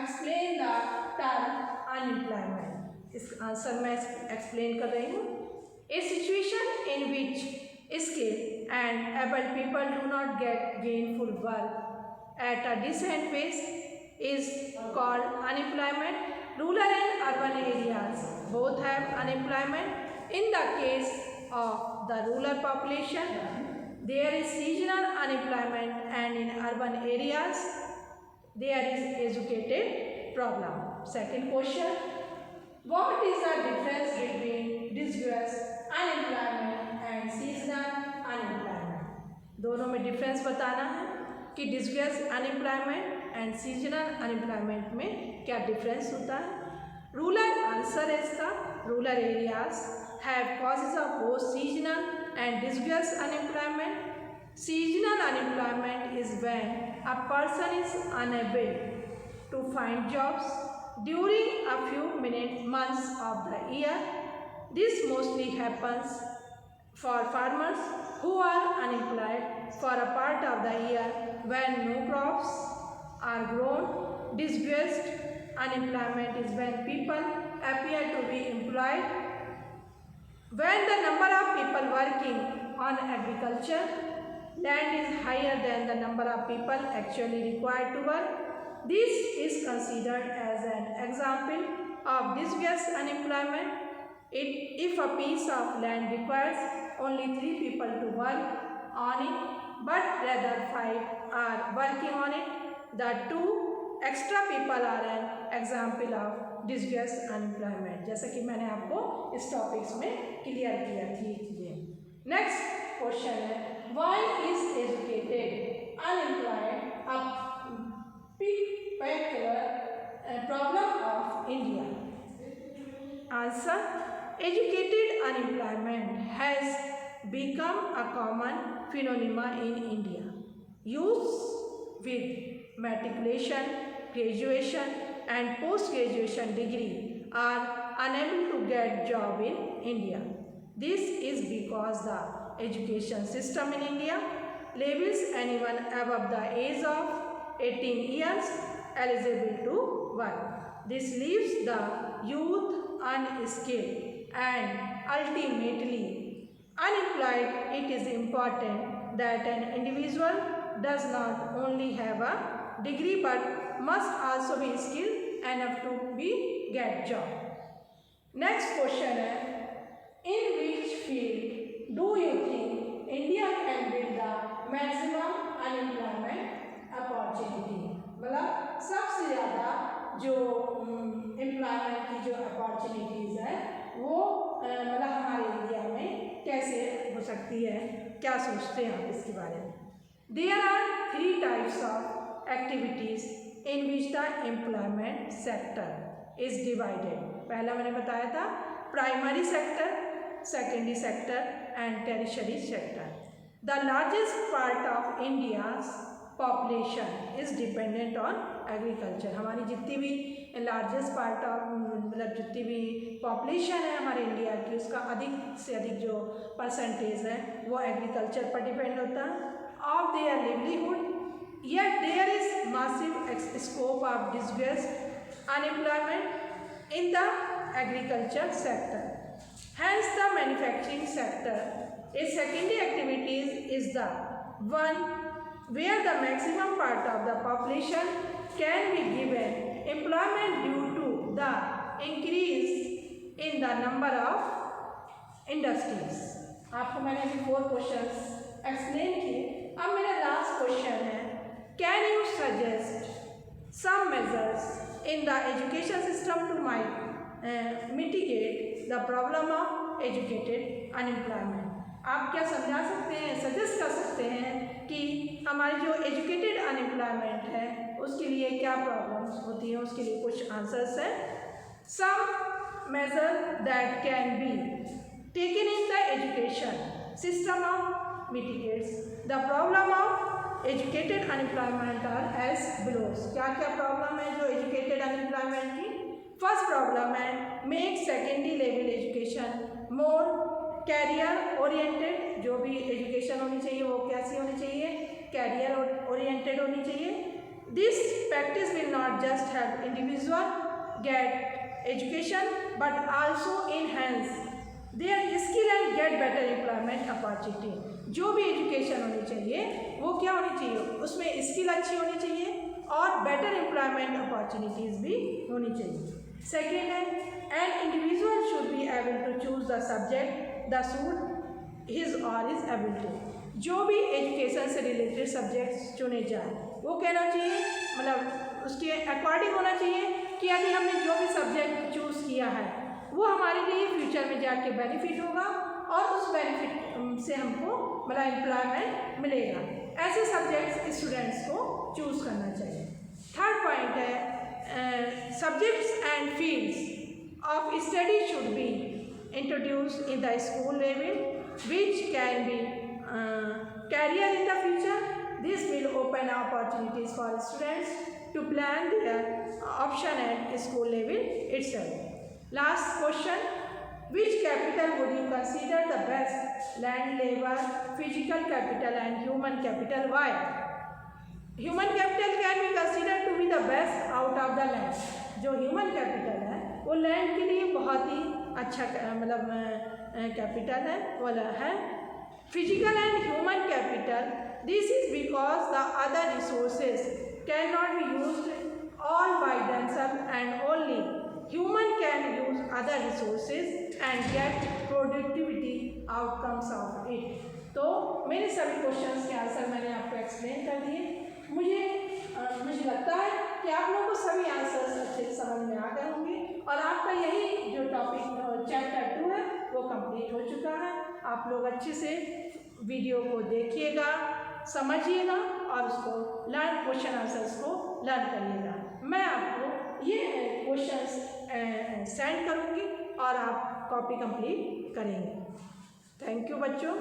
Explain the term unemployment. इस answer में explain कर रही हूँ। A situation in which skilled and abled people do not get gainful work at a decent pace is called unemployment. Rural and urban areas both have unemployment. In the case of the rural population, there is seasonal unemployment, and in urban areas, there is educated problem. Second question: what is the difference between disguised unemployment and seasonal unemployment? दोनों में difference बताना है कि disguised unemployment and seasonal unemployment में क्या difference होता है। Rural answer है इसका। Rural areas have causes of both seasonal and disguised unemployment. Seasonal unemployment is when a person is unable to find jobs during a few months of the year. This mostly happens for farmers who are unemployed for a part of the year when no crops are grown. Disguised unemployment is when people appear to be employed when the number of people working on agriculture land is higher than the number of people actually required to work. This is considered as an example of disguised unemployment. If a piece of land requires only 3 people to work on it, but rather 5 are working on it, the 2 extra people are an example of disguised unemployment. जैसा कि मैंने आपको इस topics में clear किया थी ये। Next question है, why is educated unemployed a peculiar problem of India? Answer: educated unemployment has become a common phenomenon in India. Youths with matriculation, graduation and post-graduation degree are unable to get job in India. This is because the education system in India labels anyone above the age of 18 years eligible to work. This leaves the youth unskilled and ultimately unemployed. It is important that an individual does not only have a degree but must also be skilled enough to get job. Next question है, in which field do you think India can build the maximum unemployment opportunity? मतलब सबसे ज़्यादा जो employment की जो opportunities है वो मतलब हमारे इंडिया में कैसे हो सकती है, क्या सोचते हैं आप इसके बारे में? There are 3 types of activities in which the employment sector is divided. पहला मैंने बताया था primary sector, secondary sector and tertiary sector. The largest part of India's population is dependent on agriculture. हमारी जितनी भी लार्जेस्ट पार्ट ऑफ मतलब जितनी भी पॉपुलेशन है हमारे इंडिया की उसका अधिक से अधिक जो परसेंटेज है वो एग्रीकल्चर पर डिपेंड होता है of their livelihood. Yet there is massive scope of disguised unemployment in the agriculture sector. Hence the manufacturing sector, a secondary activity, is the one where the maximum part of the population can be given employment due to the increase in the number of industries. आपको मैंने अभी 4 questions explain किए. अब मेरा last question है, can you suggest some measures in the education system to mitigate the problem of educated unemployment? आप क्या समझा सकते हैं, सजेस्ट कर सकते हैं कि हमारी जो एजुकेटेड अनएम्प्लॉयमेंट है उसके लिए क्या प्रॉब्लम्स होती हैं, उसके लिए कुछ आंसर्स हैं. Some measure that can be taken in the education system of mitigates the problem of educated unemployment are as belows. क्या क्या प्रॉब्लम है जो एजुकेटेड अनएम्प्लॉयमेंट की? फर्स्ट प्रॉब्लम है make secondary level education more career oriented. जो भी education होनी चाहिए वो कैसी होनी चाहिए? कैरियर ओरिएंटेड होनी चाहिए. This practice will not just help individual get education but also enhance their skill and get better employment opportunity. जो भी एजुकेशन होनी चाहिए वो क्या होनी चाहिए, उसमें स्किल अच्छी होनी चाहिए और बेटर एम्प्लॉयमेंट अपॉर्चुनिटीज़ भी होनी चाहिए। सेकेंड है, an individual should be able to choose the subject the suit his or his ability. जो भी एजुकेशन से रिलेटेड सब्जेक्ट्स चुने जाए वो कहना चाहिए, मतलब उसके अकॉर्डिंग होना चाहिए कि अभी हमने जो भी सब्जेक्ट चूज़ किया है वो हमारे लिए फ्यूचर में जाके बेनिफिट होगा और उस बेनिफिट से हमको मतलब एम्प्लॉयमेंट मिलेगा। ऐसे सब्जेक्ट्स स्टूडेंट्स को चूज़ करना चाहिए। थर्ड पॉइंट है, subjects and fields of study should be introduced in the school level which can be career in the future. This will open opportunities for students to plan their option at school level itself. Last question, which capital would you consider the best? Land, labor, physical capital and human capital. Why? Human capital can be considered to be the best out of the land. जो human capital है वो land के लिए बहुत ही अच्छा मतलब capital है वो है। Physical and human capital, this is because the other resources cannot be used all by themselves and only human can use other resources and get productivity outcomes of it. तो मेरे सभी क्वेश्चंस के answer मैंने आपको explain कर दिए। मुझे लगता है कि आप लोगों को सभी आंसर्स अच्छे से समझ में आ गए होंगे और आपका यही जो टॉपिक चैप्टर 2 है वो कंप्लीट हो चुका है। आप लोग अच्छे से वीडियो को देखिएगा, समझिएगा और उसको लर्न क्वेश्चन आंसर्स को लर्न करिएगा। मैं आपको ये क्वेश्चंस सेंड करूँगी और आप कॉपी कंप्लीट करेंगे। थैंक यू बच्चों।